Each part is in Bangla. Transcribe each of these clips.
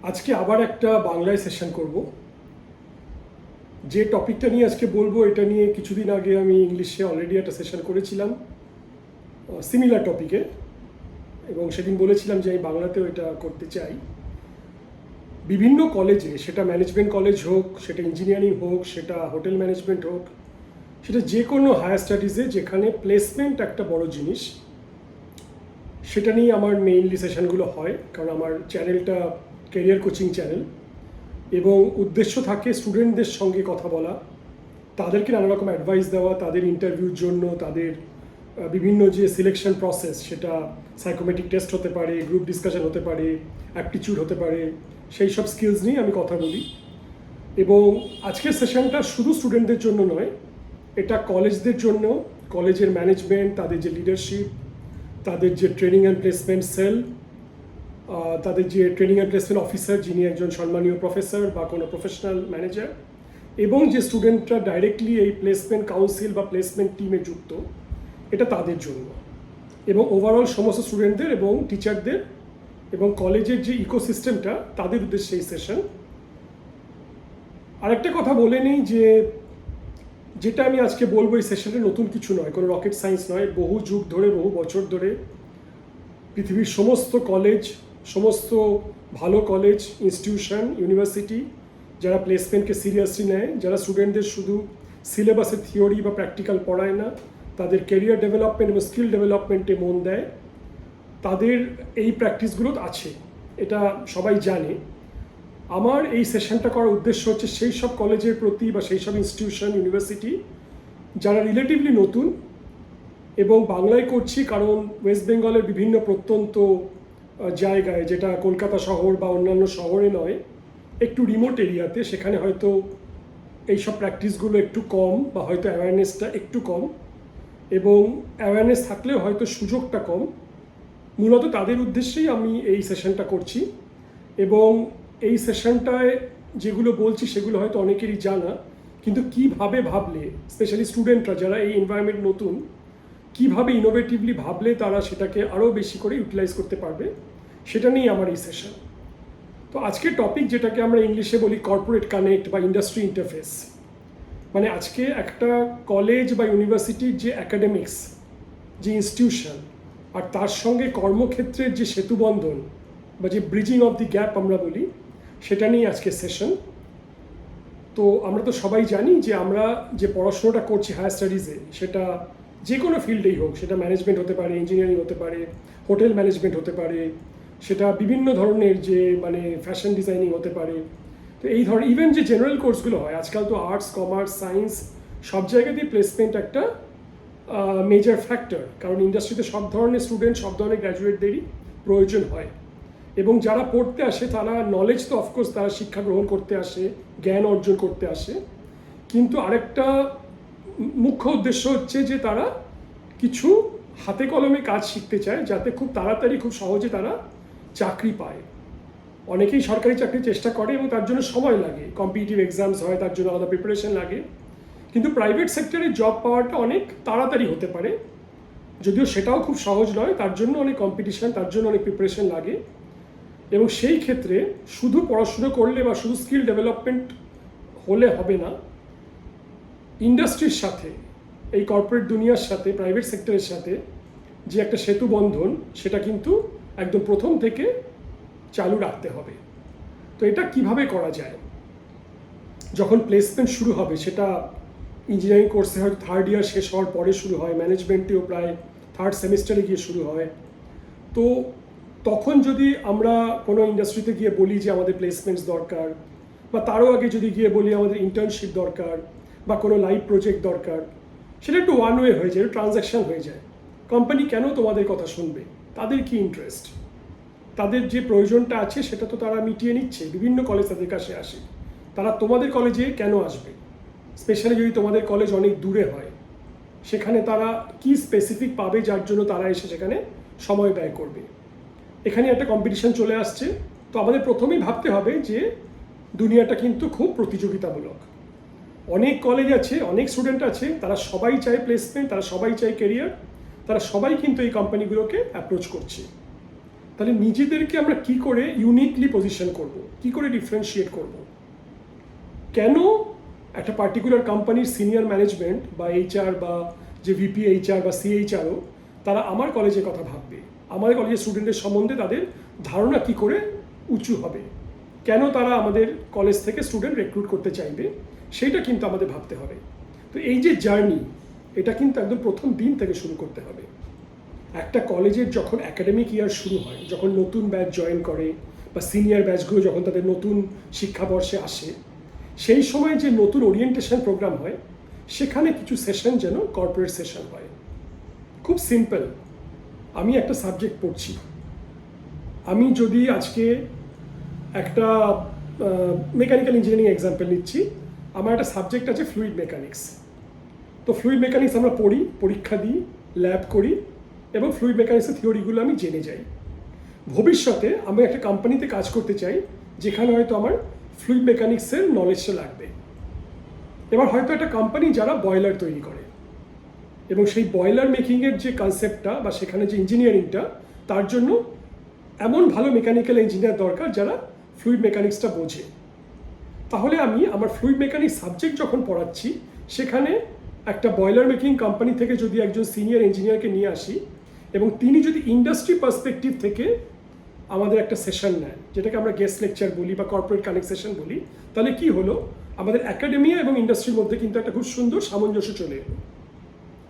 আজকে আবার একটা বাংলায় সেশন করব। যে টপিকটা নিয়ে আজকে বলবো এটা নিয়ে কিছুদিন আগে আমি ইংলিশে অলরেডি একটা সেশন করেছিলাম সিমিলার টপিকে, এবং সেদিন বলেছিলাম যে আমি বাংলাতেও এটা করতে চাই। বিভিন্ন কলেজে, সেটা ম্যানেজমেন্ট কলেজ হোক, সেটা ইঞ্জিনিয়ারিং হোক, সেটা হোটেল ম্যানেজমেন্ট হোক, সেটা যে কোনো হায়ার স্টাডিজে যেখানে প্লেসমেন্ট একটা বড় জিনিস, সেটা নিয়ে আমার মেইনলি সেশনগুলো হয়। কারণ আমার চ্যানেলটা ক্যারিয়ার কোচিং চ্যানেল, এবং উদ্দেশ্য থাকে স্টুডেন্টদের সঙ্গে কথা বলা, তাদেরকে নানা রকম অ্যাডভাইস দেওয়া, তাদের ইন্টারভিউর জন্য, তাদের বিভিন্ন যে সিলেকশন প্রসেস, সেটা সাইকোমেট্রিক টেস্ট হতে পারে, গ্রুপ ডিসকাশন হতে পারে, অ্যাপটিটিউড হতে পারে, সেই সব স্কিলস নিয়ে আমি কথা বলি। এবং আজকের সেশনটা শুধু স্টুডেন্টদের জন্য নয়, এটা কলেজদের জন্য, কলেজের ম্যানেজমেন্ট, তাদের যে লিডারশিপ, তাদের যে ট্রেনিং অ্যান্ড প্লেসমেন্ট সেল, তাদের যে ট্রেনিং অ্যান্ড প্লেসমেন্ট অফিসার যিনি একজন সম্মানীয় প্রফেসর বা কোনো প্রফেশনাল ম্যানেজার, এবং যে স্টুডেন্টরা ডাইরেক্টলি এই প্লেসমেন্ট কাউন্সিল বা প্লেসমেন্ট টিমে যুক্ত, এটা তাদের জন্য, এবং ওভারঅল সমস্ত স্টুডেন্টদের এবং টিচারদের এবং কলেজের যে ইকোসিস্টেমটা, তাদের উদ্দেশ্যে এই সেশন। আরেকটা কথা বলে নিই যে যেটা আমি আজকে বলবো এই সেশনে নতুন কিছু নয়, কোনো রকেট সায়েন্স নয়। বহু যুগ ধরে, বহু বছর ধরে পৃথিবীর সমস্ত কলেজ, সমস্ত ভালো কলেজ, ইনস্টিটিউশন, ইউনিভার্সিটি যারা প্লেসমেন্টকে সিরিয়াসলি নেয়, যারা স্টুডেন্টদের শুধু সিলেবাসের থিওরি বা প্র্যাকটিক্যাল পড়ায় না, তাদের ক্যারিয়ার ডেভেলপমেন্ট এবং স্কিল ডেভেলপমেন্টে মন দেয়, তাদের এই প্র্যাকটিসগুলো আছে, এটা সবাই জানে। আমার এই সেশনটা করার উদ্দেশ্য হচ্ছে সেই সব কলেজের প্রতি বা সেই সব ইনস্টিটিউশন, ইউনিভার্সিটি যারা রিলেটিভলি নতুন, এবং বাংলায় করছি কারণ ওয়েস্ট বেঙ্গলের বিভিন্ন প্রত্যন্ত জায়গায়, যেটা কলকাতা শহর বা অন্যান্য শহরে নয়, একটু রিমোট এরিয়াতে, সেখানে হয়তো এইসব প্র্যাকটিসগুলো একটু কম, বা হয়তো অ্যাওয়ারনেসটা একটু কম, এবং অ্যাওয়ারনেস থাকলেও হয়তো সুযোগটা কম। মূলত তাদের উদ্দেশ্যেই আমি এই সেশনটা করছি। এবং এই সেশনটায় যেগুলো বলছি সেগুলো হয়তো অনেকেরই জানা, কিন্তু কিভাবে ভাবলে, স্পেশালি স্টুডেন্টরা যারা এই এনভায়রনমেন্ট নতুন, কিভাবে ইনোভেটিভলি ভাবলে তারা সেটাকে আরও বেশি করে ইউটিলাইজ করতে পারবে, সেটা নিয়েই আমার এই সেশন। তো আজকের টপিক, যেটাকে আমরা ইংলিশে বলি কর্পোরেট কানেক্ট বা ইন্ডাস্ট্রি ইন্টারফেস, মানে আজকে একটা কলেজ বা ইউনিভার্সিটির যে অ্যাকাডেমিক্স, যে ইনস্টিটিউশন, আর তার সঙ্গে কর্মক্ষেত্রের যে সেতুবন্ধন বা যে ব্রিজিং অফ দি গ্যাপ আমরা বলি, সেটা নিয়ে আজকে সেশন। তো আমরা তো সবাই জানি যে আমরা যে পড়াশোনাটা করছি হায়ার স্টাডিজে, সেটা যে কোনো ফিল্ডেই হোক, সেটা ম্যানেজমেন্ট হতে পারে, ইঞ্জিনিয়ারিং হতে পারে, হোটেল ম্যানেজমেন্ট হতে পারে, সেটা বিভিন্ন ধরনের যে মানে ফ্যাশন ডিজাইনিং হতে পারে। তো এই ধরনের ইভেন যে জেনারেল কোর্সগুলো হয় আজকাল, তো আর্টস, কমার্স, সায়েন্স সব জায়গাতেই প্লেসমেন্ট একটা মেজর ফ্যাক্টর, কারণ ইন্ডাস্ট্রিতে সব ধরনের স্টুডেন্ট, সব ধরনের গ্র্যাজুয়েটদেরই প্রয়োজন হয়। এবং যারা পড়তে আসে তারা নলেজ, তো অফকোর্স তারা শিক্ষা গ্রহণ করতে আসে, জ্ঞান অর্জন করতে আসে, কিন্তু আরেকটা মুখ্য উদ্দেশ্য হচ্ছে যে তারা কিছু হাতে কলমে কাজ শিখতে চায়, যাতে খুব তাড়াতাড়ি, খুব সহজে তারা চাকরি পায়। অনেকেই সরকারি চাকরির চেষ্টা করে এবং তার জন্য সময় লাগে, কম্পিটিটিভ এক্সামস হয়, তার জন্য আলাদা প্রিপারেশন লাগে। কিন্তু প্রাইভেট সেক্টরে জব পাওয়াটা অনেক তাড়াতাড়ি হতে পারে, যদিও সেটাও খুব সহজ নয়, তার জন্য অনেক কম্পিটিশন, তার জন্য অনেক প্রিপারেশন লাগে। এবং সেই ক্ষেত্রে শুধু পড়াশুনো করলে বা শুধু স্কিল ডেভেলপমেন্ট হলে হবে না। ইন্ডাস্ট্রির সাথে, এই কর্পোরেট দুনিয়ার সাথে, প্রাইভেট সেক্টরের সাথে যে একটা সেতু বন্ধন, সেটা কিন্তু একদম প্রথম থেকে চালু রাখতে হবে। তো এটা কিভাবে করা যায়? যখন প্লেসমেন্ট শুরু হবে, সেটা ইঞ্জিনিয়ারিং কোর্সে হয়তো থার্ড ইয়ার শেষ হওয়ার পরে শুরু হয়, ম্যানেজমেন্টেও প্রায় থার্ড সেমিস্টারে গিয়ে শুরু হয়। তো তখন যদি আমরা কোনো ইন্ডাস্ট্রিতে গিয়ে বলি যে আমাদের প্লেসমেন্টস দরকার, বা তারও আগে যদি গিয়ে বলি আমাদের ইন্টার্নশিপ দরকার বা কোনো লাইভ প্রজেক্ট দরকার, সেটা একটু ওয়ান ওয়ে হয়ে যায়, ট্রানজ্যাকশন হয়ে যায়। কোম্পানি কেন তোমাদের কথা শুনবে? তাদের কি ইন্টারেস্ট, তাদের যে প্রয়োজনটা আছে সেটা তো তারা মিটিয়ে নিচ্ছে, বিভিন্ন কলেজ তাদের কাছে আসে, তারা তোমাদের কলেজে কেন আসবে? স্পেশালি যদি তোমাদের কলেজ অনেক দূরে হয়, সেখানে তারা কি স্পেসিফিক পাবে যার জন্য তারা এসে সেখানে সময় ব্যয় করবে? এখানে একটা কম্পিটিশন চলে আসছে। তো আমাদের প্রথমেই ভাবতে হবে যে দুনিয়াটা কিন্তু খুব প্রতিযোগিতামূলক। অনেক কলেজ আছে, অনেক স্টুডেন্ট আছে, তারা সবাই চায় প্লেসমেন্ট, তারা সবাই চায় কেরিয়ার, তারা সবাই কিন্তু এই কোম্পানিগুলোকে অ্যাপ্রোচ করছে। তাহলে নিজেদেরকে আমরা কি করে ইউনিকলি পজিশন করব, কি করে ডিফারেন্সিয়েট করব, কেন একটা পার্টিকুলার কোম্পানির সিনিয়র ম্যানেজমেন্ট বা এইচআর বা যে ভিপি এইচআর বা সিএইচআরও তারা আমার কলেজের কথা ভাববে, আমাদের কলেজের স্টুডেন্টের সম্বন্ধে তাদের ধারণা কি করে উঁচু হবে, কেন তারা আমাদের কলেজ থেকে স্টুডেন্ট রিক্রুট করতে চাইবে, সেইটা কিন্তু আমাদের ভাবতে হবে। তো এই যে জার্নি, এটা কিন্তু একদম প্রথম দিন থেকে শুরু করতে হবে। একটা কলেজের যখন একাডেমিক ইয়ার শুরু হয়, যখন নতুন ব্যাচ জয়েন করে বা সিনিয়র ব্যাচগুলো যখন তাদের নতুন শিক্ষাবর্ষে আসে, সেই সময় যে নতুন ওরিয়েন্টেশন প্রোগ্রাম হয়, সেখানে কিছু সেশন যেন কর্পোরেট সেশন হয়। খুব সিম্পল, আমি একটা সাবজেক্ট পড়ছি, আমি যদি আজকে একটা মেকানিক্যাল ইঞ্জিনিয়ারিং এক্সাম্পল নিচ্ছি, আমার একটা সাবজেক্ট আছে ফ্লুইড মেকানিক্স। তো ফ্লুইড মেকানিক্স আমরা পড়ি, পরীক্ষা দিই, ল্যাব করি এবং ফ্লুইড মেকানিক্সের থিওরিগুলো আমি জেনে যাই। ভবিষ্যতে আমি একটা কোম্পানিতে কাজ করতে চাই যেখানে হয়তো আমার ফ্লুইড মেকানিক্সের নলেজটা লাগবে। এবার হয়তো একটা কোম্পানি যারা বয়লার তৈরি করে এবং সেই বয়লার মেকিংয়ের যে কনসেপ্টটা বা সেখানে যে ইঞ্জিনিয়ারিংটা, তার জন্য এমন ভালো মেকানিক্যাল ইঞ্জিনিয়ার দরকার যারা ফ্লুইড মেকানিক্সটা বোঝে। তাহলে আমি আমার ফ্লুইড মেকানিক্স সাবজেক্ট যখন পড়াচ্ছি, সেখানে একটা বয়লার মেকিং কোম্পানি থেকে যদি একজন সিনিয়র ইঞ্জিনিয়ারকে নিয়ে আসি এবং তিনি যদি ইন্ডাস্ট্রি পার্সপেক্টিভ থেকে আমাদের একটা সেশন নেন, যেটাকে আমরা গেস্ট লেকচার বলি বা কর্পোরেট কানেক্ট সেশন বলি, তাহলে কি হলো, আমাদের একাডেমিয়া এবং ইন্ডাস্ট্রির মধ্যে কিন্তু একটা খুব সুন্দর সামঞ্জস্য চলে এলো।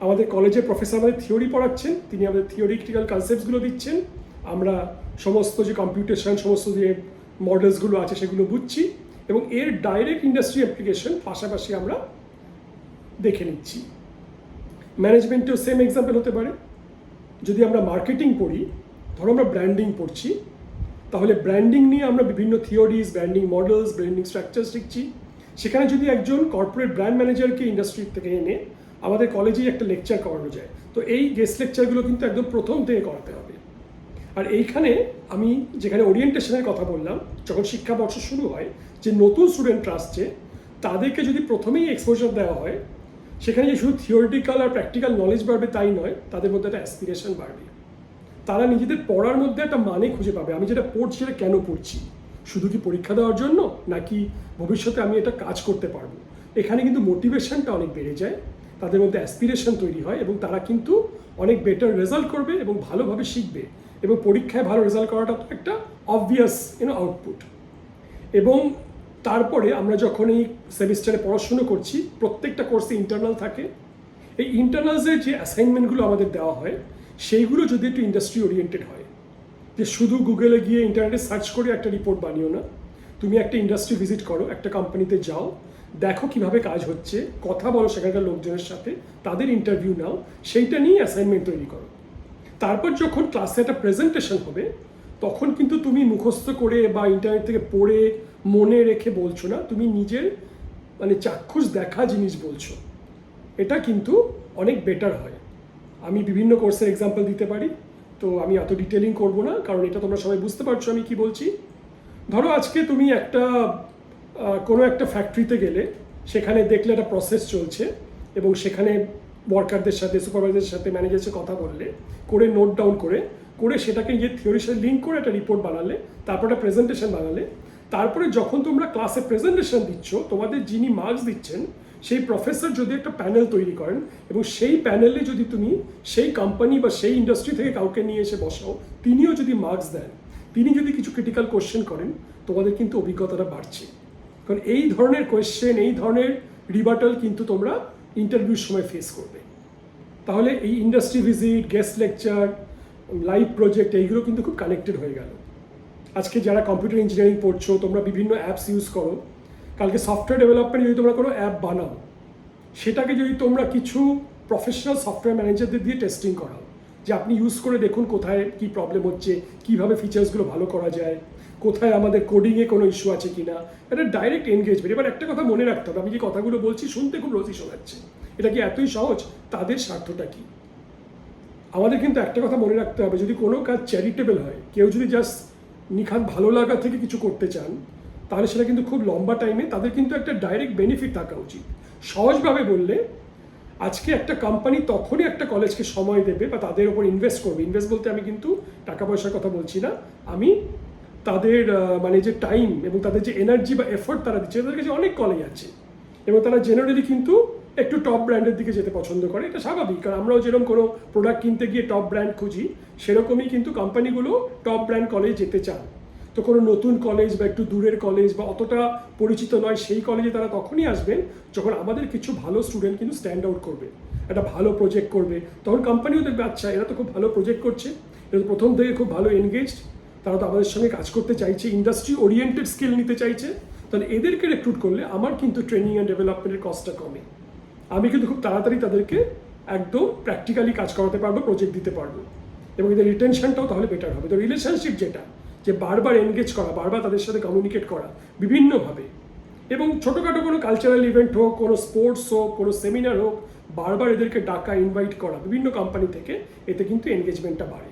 আমাদের কলেজের প্রফেসর আমাদের থিওরি পড়াচ্ছেন, তিনি আমাদের থিওরিটিক্যাল কনসেপ্টসগুলো দিচ্ছেন, আমরা সমস্ত যে কম্পিউটেশন, সমস্ত যে মডেলসগুলো আছে সেগুলো বুঝছি এবং এর ডাইরেক্ট ইন্ডাস্ট্রি অ্যাপ্লিকেশন পাশাপাশি আমরা দেখে নিচ্ছি। ম্যানেজমেন্টেও সেম এক্সাম্পল হতে পারে। যদি আমরা মার্কেটিং পড়ি, ধরো আমরা ব্র্যান্ডিং পড়ছি, তাহলে ব্র্যান্ডিং নিয়ে আমরা বিভিন্ন theories, branding models, branding structure শিখছি। সেখানে যদি একজন কর্পোরেট ব্র্যান্ড ম্যানেজারকে ইন্ডাস্ট্রি থেকে এনে আমাদের কলেজেই একটা লেকচার করানো যায়, তো এই গেস্ট লেকচারগুলো কিন্তু একদম প্রথম থেকে করাতে হবে। আর এইখানে আমি যেখানে ওরিয়েন্টেশনের কথা বললাম, যখন শিক্ষাবর্ষ শুরু হয়, যে নতুন স্টুডেন্টরা আসছে তাদেরকে যদি প্রথমেই এক্সপোজার দেওয়া হয়, সেখানে যে শুধু থিওরিটিক্যাল আর প্র্যাকটিক্যাল নলেজ বাড়বে তাই নয়, তাদের মধ্যে একটা অ্যাসপিরেশন বাড়বে। তারা নিজেদের পড়ার মধ্যে একটা মানে খুঁজে পাবে, আমি যেটা পড়ছি সেটা কেন পড়ছি, শুধু কি পরীক্ষা দেওয়ার জন্য, নাকি ভবিষ্যতে আমি এটা কাজ করতে পারবো। এখানে কিন্তু মোটিভেশনটা অনেক বেড়ে যায়, তাদের মধ্যে অ্যাসপিরেশন তৈরি হয় এবং তারা কিন্তু অনেক বেটার রেজাল্ট করবে এবং ভালোভাবে শিখবে। এবং পরীক্ষায় ভালো রেজাল্ট করাটা তো একটা অবভিয়াস আউটপুট। এবং তারপরে আমরা যখন এই সেমিস্টারে পড়াশুনো করছি, প্রত্যেকটা কোর্সে ইন্টারনাল থাকে। এই ইন্টারনালসের যে অ্যাসাইনমেন্টগুলো আমাদের দেওয়া হয়, সেইগুলো যদি একটু ইন্ডাস্ট্রি ওরিয়েন্টেড হয়, যে শুধু গুগলে গিয়ে ইন্টারনেটে সার্চ করে একটা রিপোর্ট বানিও না, তুমি একটা ইন্ডাস্ট্রি ভিজিট করো, একটা কোম্পানিতে যাও, দেখো কিভাবে কাজ হচ্ছে, কথা বলো সেখানকার লোকজনের সাথে, তাদের ইন্টারভিউ নাও, সেইটা নিয়ে অ্যাসাইনমেন্ট তৈরি করো। তারপর যখন ক্লাসে একটা প্রেজেন্টেশন হবে, তখন কিন্তু তুমি মুখস্থ করে বা ইন্টারনেট থেকে পড়ে মনে রেখে বলছো না, তুমি নিজের চাক্ষুষ দেখা জিনিস বলছো। এটা কিন্তু অনেক বেটার হয়। আমি বিভিন্ন কোর্সের এক্সাম্পল দিতে পারি, তো আমি এত ডিটেলিং করব না, কারণ এটা তোমরা সবাই বুঝতে পারছো আমি কি বলছি। ধরো আজকে তুমি কোনো একটা ফ্যাক্টরিতে গেলে, সেখানে দেখলে একটা প্রসেস চলছে এবং সেখানে ওয়ার্কারদের সাথে, সুপারভাইজারের সাথে, ম্যানেজারের সাথে কথা বললে, করে নোট ডাউন করে সেটাকে থিওরির সাথে লিঙ্ক করে একটা রিপোর্ট বানালে, তারপর একটা প্রেজেন্টেশন বানালে, তারপরে যখন তোমরা ক্লাসে প্রেজেন্টেশন দিচ্ছ, তোমাদের যিনি মার্কস দিচ্ছেন সেই প্রফেসর যদি একটা প্যানেল তৈরি করেন এবং সেই প্যানেলে যদি তুমি সেই কোম্পানি বা সেই ইন্ডাস্ট্রি থেকে কাউকে নিয়ে এসে বসাও, তিনিও যদি মার্কস দেন, তিনি যদি কিছু ক্রিটিক্যাল কোয়েশ্চেন করেন, তোমাদের কিন্তু অভিজ্ঞতাটা বাড়ছে। কারণ এই ধরনের কোয়েশ্চেন, এই ধরনের রিবাটাল কিন্তু তোমরা ইন্টারভিউর সময় ফেস করবে। তাহলে এই industry visit, guest lecture, live project, এইগুলো কিন্তু খুব কানেক্টেড হয়ে গেল। আজকে যারা কম্পিউটার ইঞ্জিনিয়ারিং পড়ছো, তোমরা বিভিন্ন অ্যাপস ইউজ করো, কালকে সফটওয়্যার ডেভেলপমেন্ট যদি তোমরা কোনো অ্যাপ বানাও, সেটাকে যদি তোমরা কিছু প্রফেশনাল সফটওয়্যার ম্যানেজারদের দিয়ে টেস্টিং করাও, যে আপনি ইউজ করে দেখুন কোথায় কী প্রবলেম হচ্ছে, কীভাবে ফিচার্সগুলো ভালো করা যায়, কোথায় আমাদের কোডিংয়ে কোনো ইস্যু আছে কিনা, এটা ডাইরেক্ট এনগেজমেন্ট। এবার একটা কথা মনে রাখতে হবে, আমি যে কথাগুলো বলছি শুনতে খুব রসি শোনাচ্ছে, এটা কি এতই সহজ? তাদের স্বার্থটা কী? আমাদের কিন্তু একটা কথা মনে রাখতে হবে, যদি কোনো কাজ চ্যারিটেবল হয়, কেউ যদি জাস্ট নিখাত ভালো লাগা থেকে কিছু করতে চান, তাহলে সেটা কিন্তু খুব লম্বা টাইমে তাদের কিন্তু একটা ডাইরেক্ট বেনিফিট থাকা উচিত। সহজভাবে বললে, আজকে একটা কোম্পানি তখনই একটা কলেজকে সময় দেবে বা তাদের উপর ইনভেস্ট করবে, ইনভেস্ট বলতে আমি কিন্তু টাকা পয়সার কথা বলছি না, আমি তাদের মানে যে টাইম এবং তাদের যে এনার্জি বা এফোর্ট তারা দিচ্ছে, তাদের কাছে অনেক কলেজ আছে এবং তারা জেনারেলি কিন্তু একটু টপ ব্র্যান্ডের দিকে যেতে পছন্দ করে। এটা স্বাভাবিক, কারণ আমরাও যেরকম কোনো প্রোডাক্ট কিনতে গিয়ে টপ ব্র্যান্ড খুঁজি, সেরকমই কিন্তু কোম্পানিগুলো টপ ব্র্যান্ড কলেজ যেতে চান। তো কোনো নতুন কলেজ বা একটু দূরের কলেজ বা অতটা পরিচিত নয় সেই কলেজে তারা তখনই আসবেন যখন আমাদের কিছু ভালো স্টুডেন্ট কিন্তু স্ট্যান্ড আউট করবে, একটা ভালো প্রজেক্ট করবে, তখন কোম্পানিও দেখবে আচ্ছা এরা তো খুব ভালো প্রজেক্ট করছে, এরা তো প্রথম থেকে খুব ভালো এনগেজড, তারা তো আমাদের সঙ্গে কাজ করতে চাইছে, ইন্ডাস্ট্রি ওরিয়েন্টেড স্কিল নিতে চাইছে, তাহলে এদেরকে রিক্রুট করলে আমার কিন্তু ট্রেনিং অ্যান্ড ডেভেলপমেন্টের কস্টটা কমে, আমি কিন্তু খুব তাড়াতাড়ি তাদেরকে একদম প্র্যাকটিক্যালি কাজ করাতে পারবো, প্রজেক্ট দিতে পারবো এবং এদের রিটেনশনটাও তাহলে বেটার হবে। তো রিলেশনশিপ যেটা, যে বারবার এনগেজ করা, বারবার তাদের সাথে কমিউনিকেট করা বিভিন্নভাবে, এবং ছোটোখাটো কোনো কালচারাল ইভেন্ট হোক, কোনো স্পোর্টস হোক, কোনো সেমিনার হোক, বারবার এদেরকে ডাকা, ইনভাইট করা বিভিন্ন কোম্পানি থেকে, এতে কিন্তু এনগেজমেন্টটা বাড়ে।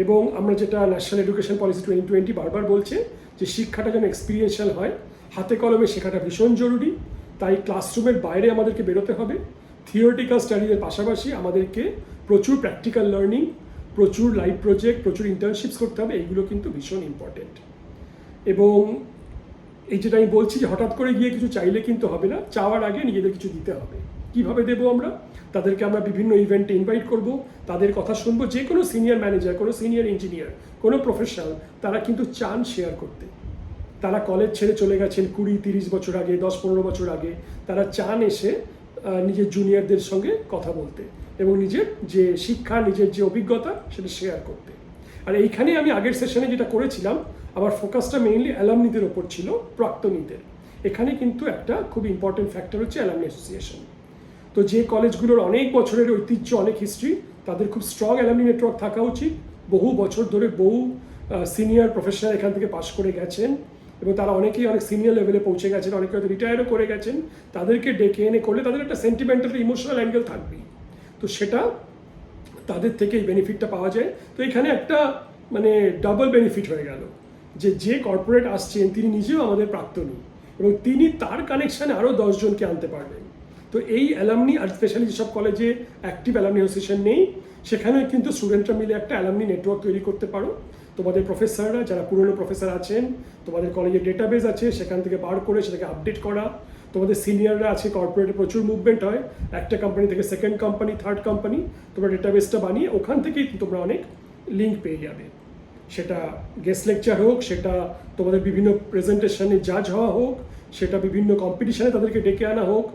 এবং আমরা যেটা ন্যাশনাল এডুকেশন পলিসি 2020 বারবার বলছে যে শিক্ষাটা যেন এক্সপিরিয়েন্সিয়াল হয়, হাতে কলমে শেখাটা ভীষণ জরুরি, তাই ক্লাসরুমের বাইরে আমাদেরকে বেরোতে হবে, থিওরিটিক্যাল স্টাডিজের পাশাপাশি আমাদেরকে প্রচুর প্র্যাকটিক্যাল লার্নিং, প্রচুর লাইভ প্রজেক্ট, প্রচুর ইন্টার্নশিপস করতে হবে, এইগুলো কিন্তু ভীষণ ইম্পর্টেন্ট। এবং এই যেটা আমি বলছি যে হঠাৎ করে গিয়ে কিছু চাইলে কিন্তু হবে না, চাওয়ার আগে নিজেদের কিছু দিতে হবে। কিভাবে দেবো আমরা? তাদেরকে আমরা বিভিন্ন ইভেন্টে ইনভাইট করব, তাদের কথা শুনবো, যে কোনো সিনিয়র ম্যানেজার, কোনো সিনিয়র ইঞ্জিনিয়ার, কোনো প্রফেশনাল, তারা কিন্তু চান শেয়ার করতে, তারা কলেজ ছেড়ে চলে গেছেন 20-30 বছর আগে, 10-15 বছর আগে, তারা চান এসে নিজের জুনিয়রদের সঙ্গে কথা বলতে এবং নিজের যে শিক্ষা, নিজের যে অভিজ্ঞতা সেটা শেয়ার করতে। আর এইখানে আমি আগের সেশনে যেটা করেছিলাম, আমার ফোকাসটা মেইনলি অ্যালামনিদের ওপর ছিল, প্রাক্তনীদের। এখানে কিন্তু একটা খুব ইম্পর্টেন্ট ফ্যাক্টর হচ্ছে অ্যালামনি অ্যাসোসিয়েশন। তো যে কলেজগুলোর অনেক বছরের ঐতিহ্য, অনেক হিস্ট্রি, তাদের খুব স্ট্রং অ্যালামনি নেটওয়ার্ক থাকা উচিত। বহু বছর ধরে বহু সিনিয়র প্রফেশনাল এখান থেকে পাশ করে গেছেন এবং তারা অনেকেই অনেক সিনিয়র লেভেলে পৌঁছে গেছেন, অনেকে হয়তো রিটায়ারও করে গেছেন, তাদেরকে ডেকে এনে করলে তাদের একটা সেন্টিমেন্টাল, ইমোশনাল অ্যাঙ্গেল থাকবেই, তো সেটা তাদের থেকে এই বেনিফিটটা পাওয়া যায়। তো এখানে একটা মানে ডাবল বেনিফিট হয়ে গেল, যে যে কর্পোরেট আসছেন তিনি নিজেও আমাদের প্রাক্তনী এবং তিনি তার কানেকশানে আরও 10 জনকে আনতে পারবেন। তো এই অ্যালামনি, আর স্পেশালি যেসব কলেজে অ্যাক্টিভ অ্যালামনি অ্যাসোসিয়েশন নেই, সেখানেও কিন্তু স্টুডেন্টরা মিলে একটা অ্যালামনি নেটওয়ার্ক তৈরি করতে পারো। তোমাদের প্রফেসররা, যারা পুরনো প্রফেসর আছেন, তোমাদের কলেজে ডেটাবেস আছে, সেখান থেকে বার করে সেটাকে আপডেট করা, তোমাদের সিনিয়ররা আছে, কর্পোরেটে প্রচুর মুভমেন্ট হয়, একটা কোম্পানি থেকে সেকেন্ড কোম্পানি, থার্ড কোম্পানি, তোমরা ডেটাবেসটা বানিয়ে ওখান থেকেই তোমরা অনেক লিঙ্ক পেয়ে যাবে। সেটা গেস্ট লেকচার হোক, সেটা তোমাদের বিভিন্ন প্রেজেন্টেশনে জাজ হওয়া হোক, সেটা বিভিন্ন কম্পিটিশানে তাদেরকে ডেকে আনা হোক।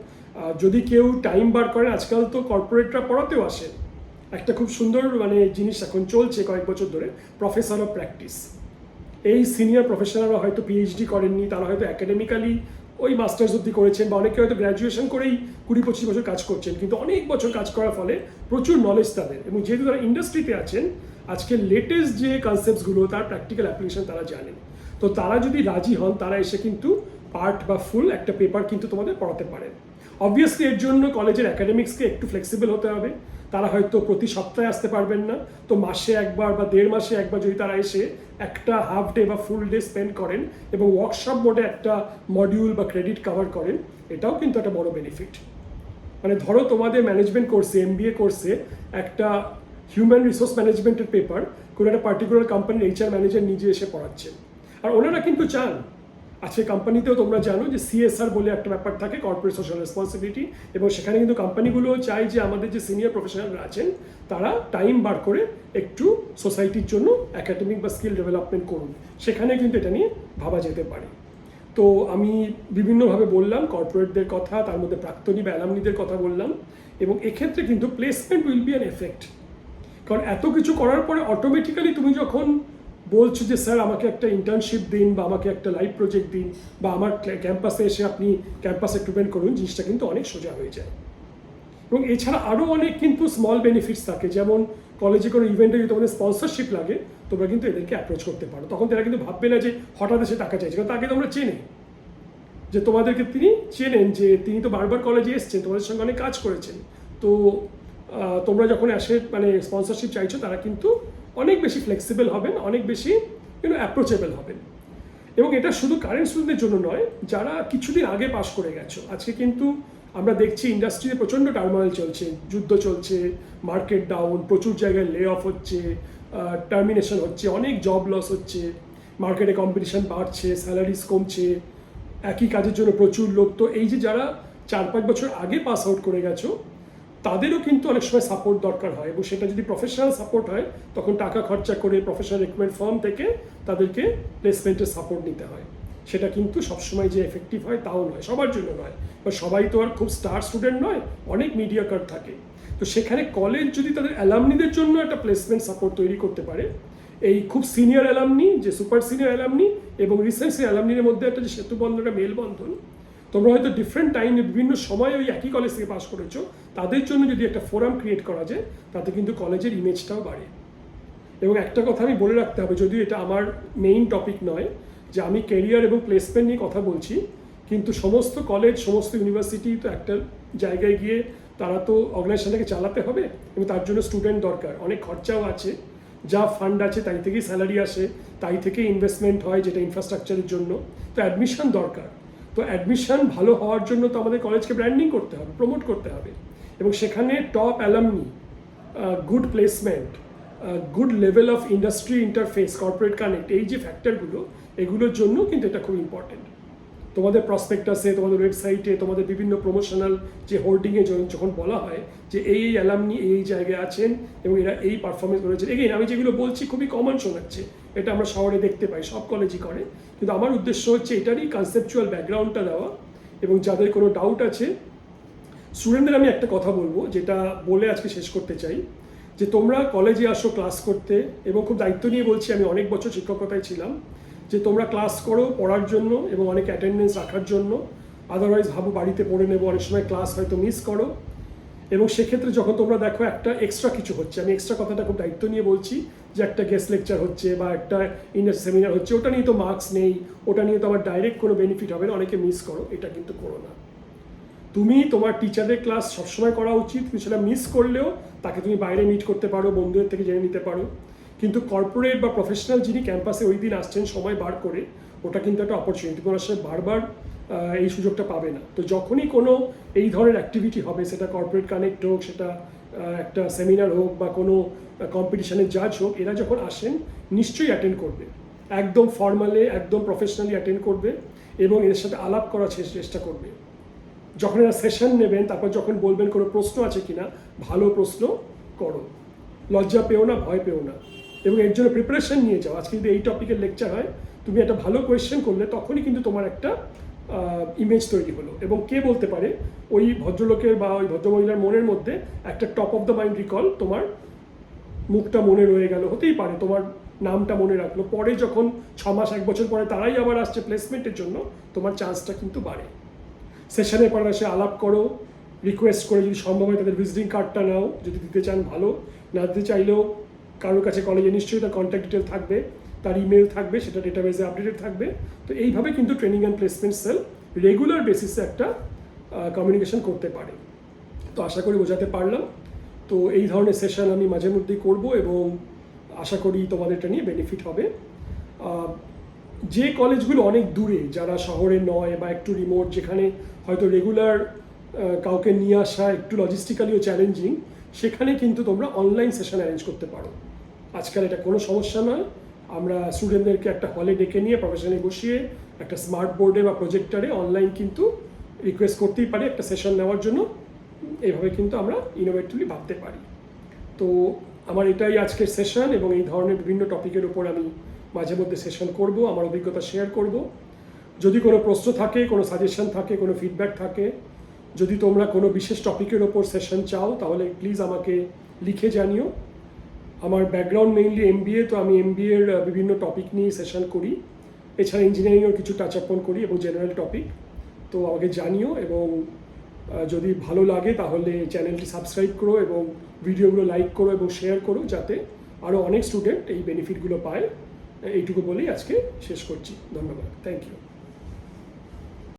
যদি কেউ টাইম বার করেন, আজকাল তো কর্পোরেটরা পড়াতেও আসেন, একটা খুব সুন্দর মানে জিনিস এখন চলছে কয়েক বছর ধরে, প্রফেসর অফ প্র্যাকটিস। এই সিনিয়র প্রফেশনালরা হয়তো পিএইচডি করেননি, তারা হয়তো একাডেমিক্যালি ওই মাস্টার্স অব্দি করেছেন, বা অনেকে হয়তো গ্র্যাজুয়েশন করেই 20-25 বছর কাজ করছেন, কিন্তু অনেক বছর কাজ করার ফলে প্রচুর নলেজ তাদের, এবং যেহেতু তারা ইন্ডাস্ট্রিতে আছেন, আজকে লেটেস্ট যে কনসেপ্টসগুলো তার প্র্যাকটিক্যাল অ্যাপ্লিকেশন তারা জানেন। তো তারা যদি রাজি হন, তারা এসে কিন্তু পার্ট বা ফুল একটা পেপার কিন্তু তোমাদের পড়াতে পারেন। অবভিয়াসলি এর জন্য কলেজের অ্যাকাডেমিক্সকে একটু ফ্লেক্সিবল হতে হবে, তারা হয়তো প্রতি সপ্তাহে আসতে পারবেন না, তো মাসে একবার বা 1.5 মাসে একবার যদি তারা এসে একটা হাফ ডে বা ফুল ডে স্পেন্ড করেন এবং ওয়ার্কশপ মোডে একটা মডিউল বা ক্রেডিট কভার করেন, এটাও কিন্তু একটা বড় বেনিফিট। মানে ধরো তোমাদের ম্যানেজমেন্ট কোর্সে, এমবিএ কোর্সে একটা হিউম্যান রিসোর্স ম্যানেজমেন্টের পেপার কোনো একটা পার্টিকুলার কোম্পানির এইচআর ম্যানেজার নিজে এসে পড়াচ্ছেন, আর ওনারা কিন্তু চান, আজকে কোম্পানিতেও তোমরা জানো যে সিএসআর বলে একটা ব্যাপার থাকে, কর্পোরেট সোশ্যাল রেসপন্সিবিলিটি, এবং সেখানে কিন্তু কোম্পানিগুলোও চায় যে আমাদের যে সিনিয়র প্রফেশনালরা আছেন তারা টাইম বার করে একটু সোসাইটির জন্য একাডেমিক বা স্কিল ডেভেলপমেন্ট করুন, সেখানে কিন্তু এটা নিয়ে ভাবা যেতে পারে। তো আমি বিভিন্নভাবে বললাম কর্পোরেটদের কথা, তার মধ্যে প্রাক্তনী বা অ্যালামনিদের কথা বললাম, এবং এক্ষেত্রে কিন্তু placement will be an effect, কারণ এত কিছু করার পরে অটোমেটিক্যালি তুমি যখন বলছো যে স্যার আমাকে একটা ইন্টার্নশিপ দিন, বা আমাকে একটা লাইভ প্রজেক্ট দিন, বা আমার ক্যাম্পাসে এসে আপনি ক্যাম্পাস রিক্রুটমেন্ট করুন, জিনিসটা কিন্তু অনেক সোজা হয়ে যায়। এবং এছাড়া আরও অনেক কিন্তু স্মল বেনিফিটস থাকে, যেমন কলেজে কোনো ইভেন্টে যদি তোমাদের স্পন্সরশিপ লাগে, তোমরা কিন্তু এদেরকে অ্যাপ্রোচ করতে পারো, তখন তারা কিন্তু ভাববে না যে হঠাৎ এসে টাকা চাইছে, কারণ তাকে তোমরা চেনে, যে তোমাদেরকে তিনি চেনেন, যে তিনি তো বারবার কলেজে এসছেন, তোমাদের সঙ্গে অনেক কাজ করেছেন, তো তোমরা যখন আসে মানে স্পন্সরশিপ চাইছো, তারা কিন্তু অনেক বেশি ফ্লেক্সিবল হবেন, অনেক বেশি অ্যাপ্রোচেবল হবেন। এবং এটা শুধু কারেন্ট স্টুডেন্টদের জন্য নয়, যারা কিছুদিন আগে পাশ করে গেছো, আজকে কিন্তু আমরা দেখছি ইন্ডাস্ট্রিতে প্রচণ্ড টার্মোয়েল চলছে, যুদ্ধ চলছে, মার্কেট ডাউন, প্রচুর জায়গায় লে অফ হচ্ছে, টার্মিনেশন হচ্ছে, অনেক জব লস হচ্ছে, মার্কেটে কম্পিটিশন বাড়ছে, স্যালারিজ কমছে, একই কাজের জন্য প্রচুর লোক। তো এই যে যারা 4-5 বছর আগে পাস আউট করে গেছো, তাদেরও কিন্তু অনেক সময় সাপোর্ট দরকার হয়, এবং সেটা যদি প্রফেশনাল সাপোর্ট হয় তখন টাকা খরচা করে প্রফেশনাল রিক্রুটমেন্ট ফার্ম থেকে তাদেরকে প্লেসমেন্টের সাপোর্ট নিতে হয়। সেটা কিন্তু সবসময় যে এফেক্টিভ হয় তাও নয়, সবার জন্য নয়, বা সবাই তো আর খুব স্টার স্টুডেন্ট নয়, অনেক মিডিয়াকার থাকে। তো সেখানে কলেজ যদি তাদের অ্যালামনিদের জন্য একটা প্লেসমেন্ট সাপোর্ট তৈরি করতে পারে, এই খুব সিনিয়র অ্যালামনি, যে সুপার সিনিয়র অ্যালামনি এবং রিসেন্ট অ্যালামনির মধ্যে একটা যে সেতুবন্ধনটা মেলবন্ধন, তোমরা হয়তো ডিফারেন্ট টাইমে বিভিন্ন সময় ওই একই কলেজ থেকে পাস করেছো, তাদের জন্য যদি একটা ফোরাম ক্রিয়েট করা যায়, তাতে কিন্তু কলেজের ইমেজটাও বাড়ে। এবং একটা কথা আমি বলে রাখতে হবে, যদিও এটা আমার মেইন টপিক নয়, যে আমি ক্যারিয়ার এবং প্লেসমেন্ট নিয়ে কথা বলছি, কিন্তু সমস্ত কলেজ, সমস্ত ইউনিভার্সিটি তো একটা জায়গায় গিয়ে তারা তো অর্গানাইজেশনটাকে চালাতে হবে, এবং তার জন্য স্টুডেন্ট দরকার, অনেক খরচাও আছে, যা ফান্ড আছে তাই থেকেই স্যালারি আসে, তাই থেকে ইনভেস্টমেন্ট হয় যেটা ইনফ্রাস্ট্রাকচারের জন্য। তো অ্যাডমিশন দরকার। তো অ্যাডমিশন ভালো হওয়ার জন্য তো আমাদের কলেজকে ব্র্যান্ডিং করতে হবে, প্রমোট করতে হবে, এবং সেখানে top alumni, good placement, good level of industry interface, corporate connect, এই যে ফ্যাক্টরগুলো, এগুলোর জন্য কিন্তু এটা খুব ইম্পর্টেন্ট। তোমাদের প্রসপেক্টাসে, তোমাদের ওয়েবসাইটে, তোমাদের বিভিন্ন প্রমোশনাল যে হোর্ডিংয়ে যখন বলা হয় যে এই অ্যালামনি এই জায়গায় আছেন এবং এরা এই পারফরমেন্স করেছেন, এগেইন আমি যেগুলো বলছি খুবই কমন শোনাচ্ছে, এটা আমরা শহরে দেখতে পাই, সব কলেজই করে, কিন্তু আমার উদ্দেশ্য হচ্ছে এটারই কনসেপচুয়াল ব্যাকগ্রাউন্ডটা দেওয়া। এবং যাদের কোনো ডাউট আছে, স্টুডেন্টদের আমি একটা কথা বলবো, যেটা বলে আজকে শেষ করতে চাই, যে তোমরা কলেজে আসো ক্লাস করতে, এবং খুব দায়িত্ব নিয়ে বলছি, আমি অনেক বছর শিক্ষকতায় ছিলাম, যে তোমরা ক্লাস করো পড়ার জন্য এবং অনেক অ্যাটেন্ডেন্স রাখার জন্য, আদারওয়াইজ ভাবো বাড়িতে পড়ে নেবো, অনেক সময় ক্লাস হয়তো মিস করো। এবং সেক্ষেত্রে যখন তোমরা দেখো একটা এক্সট্রা কিছু হচ্ছে, আমি এক্সট্রা কথাটা খুব দায়িত্ব নিয়ে বলছি, যে একটা গেস্ট লেকচার হচ্ছে বা একটা সেমিনার হচ্ছে, ওটা নিয়ে তো মার্কস নেই, ওটা নিয়ে তো আমার ডাইরেক্ট কোনো বেনিফিট হবে না, অনেকে মিস করো, এটা কিন্তু করো না। তুমি তোমার টিচারের ক্লাস সবসময় করা উচিত, তুমি সেটা মিস করলেও তাকে তুমি বাইরে মিট করতে পারো, বন্ধুদের থেকে জেনে নিতে পারো, কিন্তু কর্পোরেট বা প্রফেশনাল যিনি ক্যাম্পাসে ওই দিন আসছেন সময় বার করে, ওটা কিন্তু একটা অপরচুনিটি, তোমার সাথে বারবার এই সুযোগটা পাবে না। তো যখনই কোনো এই ধরনের অ্যাক্টিভিটি হবে, সেটা কর্পোরেট কানেক্ট হোক, সেটা একটা সেমিনার হোক বা কোনো কম্পিটিশনের জাজ হোক, এরা যখন আসেন নিশ্চয়ই অ্যাটেন্ড করবে, একদম ফর্মালে, একদম প্রফেশনালি অ্যাটেন্ড করবে, এবং এদের সাথে আলাপ করার চেষ্টা করবে। যখন এরা সেশন নেবেন, তারপর যখন বলবেন কোনো প্রশ্ন আছে কিনা, ভালো প্রশ্ন করো, লজ্জা পেও না, ভয় পেও না, এবং এর জন্য প্রিপারেশন নিয়ে যাও। আজকে যদি এই টপিকের লেকচার হয়, তুমি একটা ভালো কোয়েশ্চেন করলে তখনই কিন্তু তোমার একটা ইমেজ তৈরি হলো, এবং কে বলতে পারে ওই ভদ্রলোকের বা ওই ভদ্রমহিলার মনের মধ্যে একটা top of the mind recall, তোমার মুখটা মনে রয়ে গেল, হতেই পারে তোমার নামটা মনে রাখলো, পরে যখন 6 মাস 1 বছর পরে তারাই আবার আসছে প্লেসমেন্টের জন্য, তোমার চান্সটা কিন্তু বাড়ে। সেশনের পর এসে আলাপ করো, রিকোয়েস্ট করে যদি সম্ভব হয় তাদের ভিজিটিং কার্ডটা নাও, যদি দিতে চান ভালো, না দিতে চাইলেও কারোর কাছে কলেজে নিশ্চয়ই তার কন্ট্যাক্ট ডিটেল থাকবে, তার ইমেল থাকবে, সেটা ডেটাবেসে আপডেটেড থাকবে। তো এইভাবে কিন্তু training and placement sell regular বেসিসে একটা কমিউনিকেশন করতে পারে। তো আশা করি বোঝাতে পারলাম। তো এই ধরনের সেশন আমি মাঝে মধ্যেই করবো, এবং আশা করি তোমাদের এটা নিয়ে বেনিফিট হবে। যে কলেজগুলো অনেক দূরে, যারা শহরে নয় বা একটু রিমোট, যেখানে হয়তো রেগুলার কাউকে নিয়ে আসা একটু লজিস্টিক্যালিও চ্যালেঞ্জিং, সেখানে কিন্তু তোমরা অনলাইন সেশন অ্যারেঞ্জ করতে পারো। আজকাল এটা কোনো সমস্যা নয়, আমরা স্টুডেন্টদেরকে একটা হলে ডেকে নিয়ে প্রফেশনালি বসিয়ে একটা স্মার্ট বোর্ডে বা প্রজেক্টারে অনলাইন কিন্তু রিকোয়েস্ট করতেই পারি একটা সেশন নেওয়ার জন্য। এইভাবে কিন্তু আমরা ইনোভেটিভলি ভাবতে পারি। তো আমার এটাই আজকের সেশন, এবং এই ধরনের বিভিন্ন টপিকের উপর আমি মাঝে মধ্যে সেশন করব, আমার অভিজ্ঞতা শেয়ার করব। যদি কোনো প্রশ্ন থাকে, কোনো সাজেশন থাকে, কোনো ফিডব্যাক থাকে, যদি তোমরা কোনো বিশেষ টপিকের ওপর সেশন চাও, তাহলে প্লিজ আমাকে লিখে জানিও। আমার ব্যাকগ্রাউন্ড মেইনলি MBA, তো আমি MBA এর বিভিন্ন টপিক নিয়ে সেশন করি, এছাড়া ইঞ্জিনিয়ারিংয়ের কিছু টাচ আপন করি এবং জেনারেল টপিক। তো আমাকে জানিও, এবং যদি ভালো লাগে তাহলে চ্যানেলটি সাবস্ক্রাইব করো এবং ভিডিওগুলো লাইক করো এবং শেয়ার করো, যাতে আরও অনেক স্টুডেন্ট এই বেনিফিটগুলো পায়। এইটুকু বলেই আজকে শেষ করছি। ধন্যবাদ, থ্যাংক ইউ।